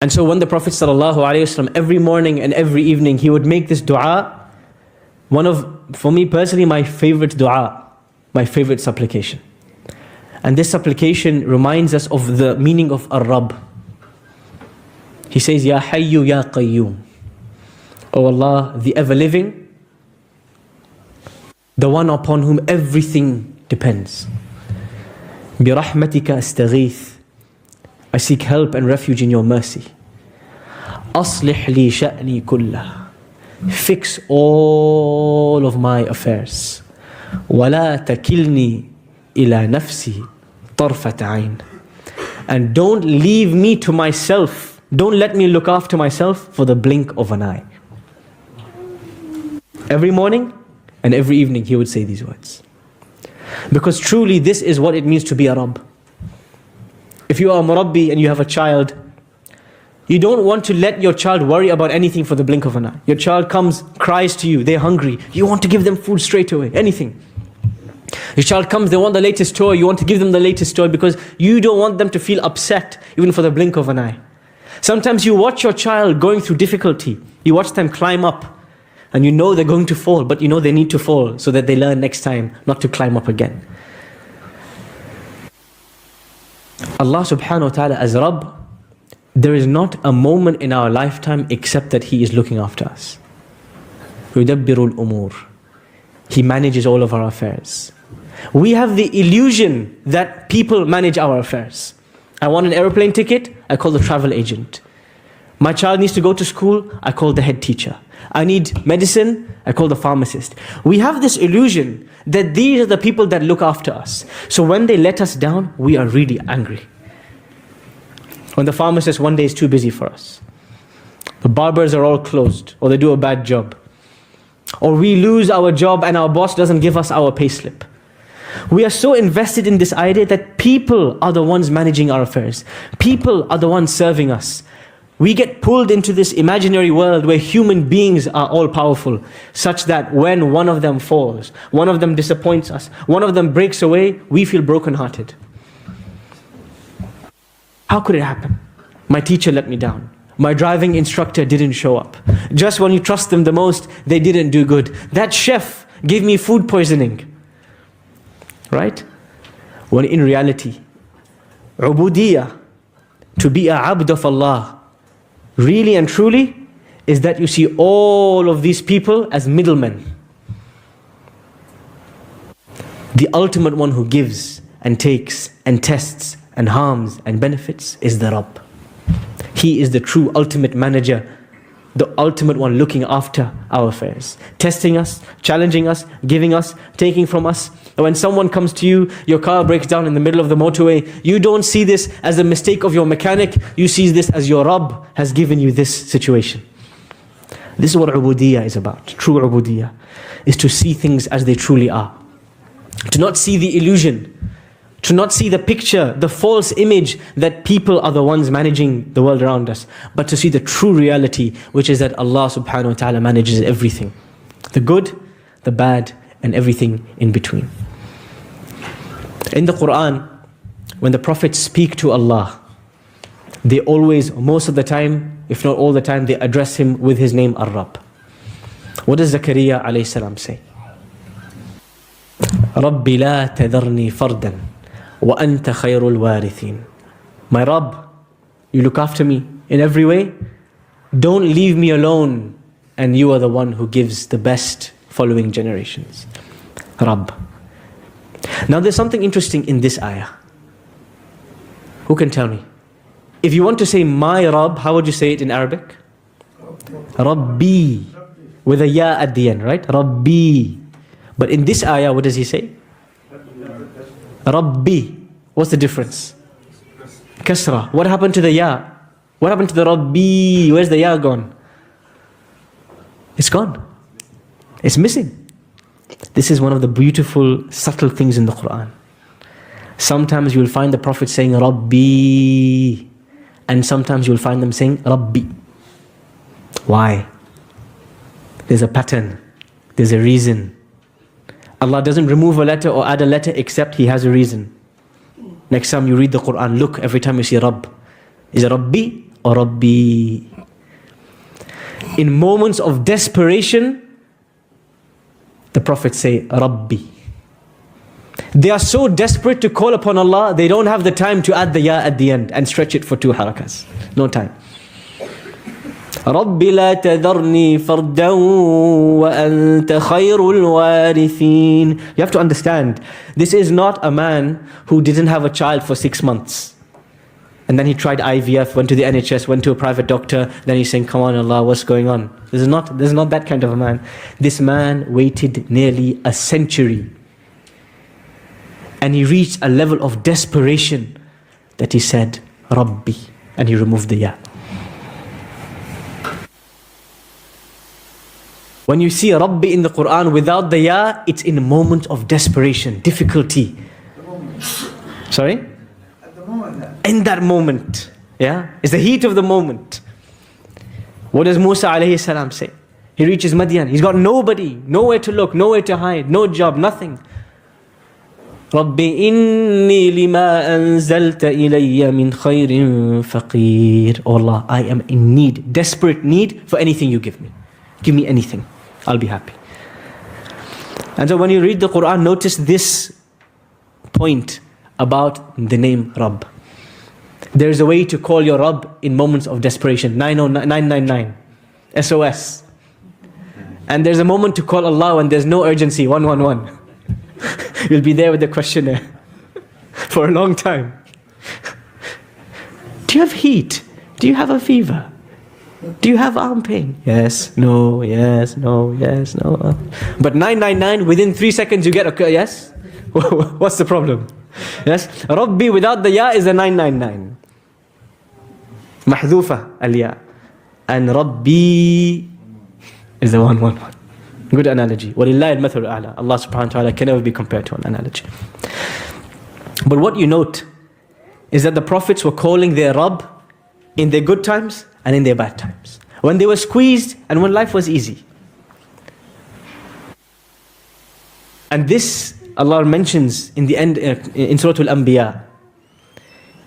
And so when the Prophet ﷺ, every morning and every evening, he would make this dua, one of, for me personally, my favorite dua, my favorite supplication. And this supplication reminds us of the meaning of Ar-Rabb. He says, Ya Hayyu Ya Qayyum. O Allah, the ever-living, the one upon whom everything depends. Bi-rahmatika astaghith. I seek help and refuge in your mercy. Aslih li sha'ni kullah. Fix all of my affairs. وَلَا تَكِلْنِي إِلَى نَفْسِي طَرْفَةَ عَيْنٍ. And don't leave me to myself. Don't let me look after myself for the blink of an eye. Every morning and every evening he would say these words. Because truly this is what it means to be a Rabb. If you are a Murabbi and you have a child, you don't want to let your child worry about anything for the blink of an eye. Your child comes, cries to you, they're hungry. You want to give them food straight away, anything. Your child comes, they want the latest toy, you want to give them the latest toy because you don't want them to feel upset even for the blink of an eye. Sometimes you watch your child going through difficulty. You watch them climb up and you know they're going to fall, but you know they need to fall so that they learn next time not to climb up again. Allah subhanahu wa ta'ala as Rabb, there is not a moment in our lifetime except that He is looking after us. يُدَبِّرُ الْأُمُورِ. He manages all of our affairs. We have the illusion that people manage our affairs. I want an airplane ticket, I call the travel agent. My child needs to go to school, I call the head teacher. I need medicine, I call the pharmacist. We have this illusion that these are the people that look after us. So when they let us down, we are really angry. When the pharmacist one day is too busy for us. The barbers are all closed, or they do a bad job. Or we lose our job and our boss doesn't give us our payslip. We are so invested in this idea that people are the ones managing our affairs. People are the ones serving us. We get pulled into this imaginary world where human beings are all powerful, such that when one of them falls, one of them disappoints us, one of them breaks away, we feel brokenhearted. How could it happen? My teacher let me down. My driving instructor didn't show up. Just when you trust them the most, they didn't do good. That chef gave me food poisoning. Right? When in reality, ubudiyah, to be a abd of Allah, really and truly, is that you see all of these people as middlemen. The ultimate one who gives and takes and tests and harms and benefits is the Rabb. He is the true ultimate manager, the ultimate one looking after our affairs, testing us, challenging us, giving us, taking from us. And when someone comes to you, your car breaks down in the middle of the motorway, you don't see this as a mistake of your mechanic, you see this as your Rabb has given you this situation. This is what ubudiyah is about. True ubudiyah is to see things as they truly are. To not see the illusion, to not see the picture, the false image that people are the ones managing the world around us, but to see the true reality, which is that Allah subhanahu wa ta'ala manages everything. The good, the bad, and everything in between. In the Quran, when the prophets speak to Allah, they always, most of the time, if not all the time, they address Him with His name, Ar-Rabb. What does Zakaria alayhi salam say? رَبِّ لَا تَذَرْنِي فَرْدًا وَأَنْتَ خَيْرُ الْوَارِثِينَ. My Rabb, you look after me in every way. Don't leave me alone, and you are the one who gives the best following generations. Rabb. Now there's something interesting in this ayah. Who can tell me? If you want to say my Rabb, how would you say it in Arabic? Rabbi. With a ya at the end, right? Rabbi. But in this ayah, what does he say? Rabbi. What's the difference? Kasra. What happened to the ya? What happened to the Rabbi? Where's the ya gone? It's gone. It's missing. This is one of the beautiful, subtle things in the Quran. Sometimes you will find the Prophet saying Rabbi, and sometimes you will find them saying Rabbi. Why? There's a pattern. There's a reason. Allah doesn't remove a letter or add a letter except He has a reason. Next time you read the Quran, look, every time you see Rabb, is it Rabbi or Rabbi. In moments of desperation, the prophets say, Rabbi. They are so desperate to call upon Allah, they don't have the time to add the ya at the end and stretch it for 2 harakas. No time. رَبِّ لَا تَذَرْنِي فَرْدًا وَأَنْتَ خَيْرُ الْوَارِثِينَ. You have to understand, this is not a man who didn't have a child for 6 months. And then he tried IVF, went to the NHS, went to a private doctor, then he's saying, come on Allah, what's going on? This is not that kind of a man. This man waited nearly a century. And he reached a level of desperation that he said, Rabbi, and he removed the ya. When you see Rabbi in the Quran without the ya, it's in a moment of desperation, difficulty. Sorry? At the moment. In that moment. Yeah? It's the heat of the moment. What does Musa alayhi salam say? He reaches Madian. He's got nobody, nowhere to look, nowhere to hide, no job, nothing. رَبِّ إِنِّي لِمَا أَنزَلْتَ إِلَيَّ مِنْ خَيْرٍ فَقِيرٍ. Oh Allah, I am in need, desperate need for anything you give me. Give me anything, I'll be happy. And so when you read the Quran, notice this point about the name Rabb. There is a way to call your Rabb in moments of desperation. 999, SOS. And there's a moment to call Allah when there's no urgency, 111. You'll be there with the questionnaire for a long time. Do you have heat? Do you have a fever? Do you have arm pain? Yes, no, yes, no, yes, no. But 999, within 3 seconds you get a yes? What's the problem? Yes? Rabbi without the ya is a 999. Mahdhufa al-ya. And Rabbi is the 111. Good analogy. وَلِلَّهِ الْمَثَلُ الْأَعْلَى. Allah subhanahu wa ta'ala can never be compared to an analogy. But what you note is that the prophets were calling their Rabb in their good times and in their bad times. When they were squeezed and when life was easy. And this Allah mentions in the end in Surah Al-Anbiya.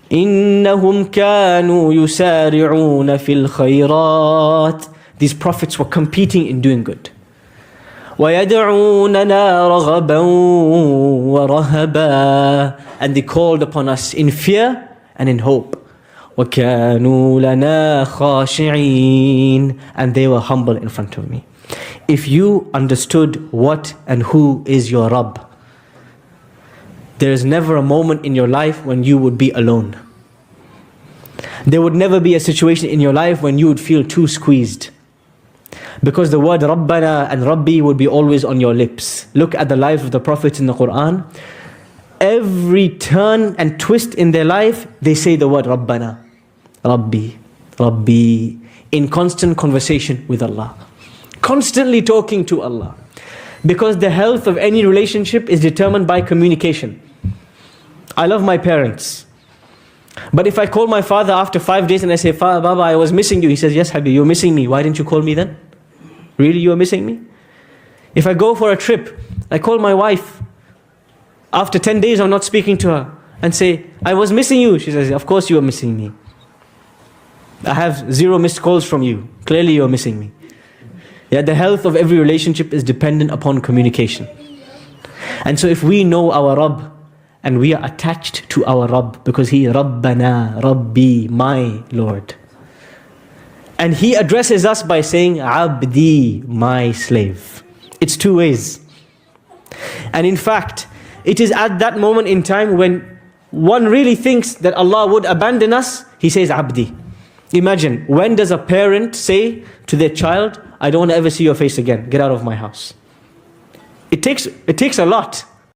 إِنَّهُمْ كَانُوا يُسَارِعُونَ فِي الْخَيْرَاتِ. These prophets were competing in doing good. وَيَدْعُونَنَا رَغَبًا وَرَهَبًا. And they called upon us in fear and in hope. وَكَانُوا لَنَا خَاشِعِينَ. And they were humble in front of me. If you understood what and who is your Rabb, there is never a moment in your life when you would be alone. There would never be a situation in your life when you would feel too squeezed. Because the word Rabbana and Rabbi would be always on your lips. Look at the life of the prophets in the Quran. Every turn and twist in their life, they say the word Rabbana, Rabbi, Rabbi, in constant conversation with Allah. Constantly talking to Allah. Because the health of any relationship is determined by communication. I love my parents. But if I call my father after 5 days and I say, Baba, I was missing you. He says, yes, Habib, you're missing me. Why didn't you call me then? Really, you are missing me? If I go for a trip, I call my wife. After 10 days, I'm not speaking to her. And say, I was missing you. She says, of course you are missing me. I have 0 missed calls from you. Clearly you are missing me. Yeah, the health of every relationship is dependent upon communication. And so if we know our Rabb, and we are attached to our Rabb, because He Rabbana, Rabbi, my Lord. And He addresses us by saying, Abdi, my slave. It's 2 ways. And in fact, it is at that moment in time when one really thinks that Allah would abandon us, He says, Abdi. Imagine, when does a parent say to their child, I don't want to ever see your face again, get out of my house. It takes a lot.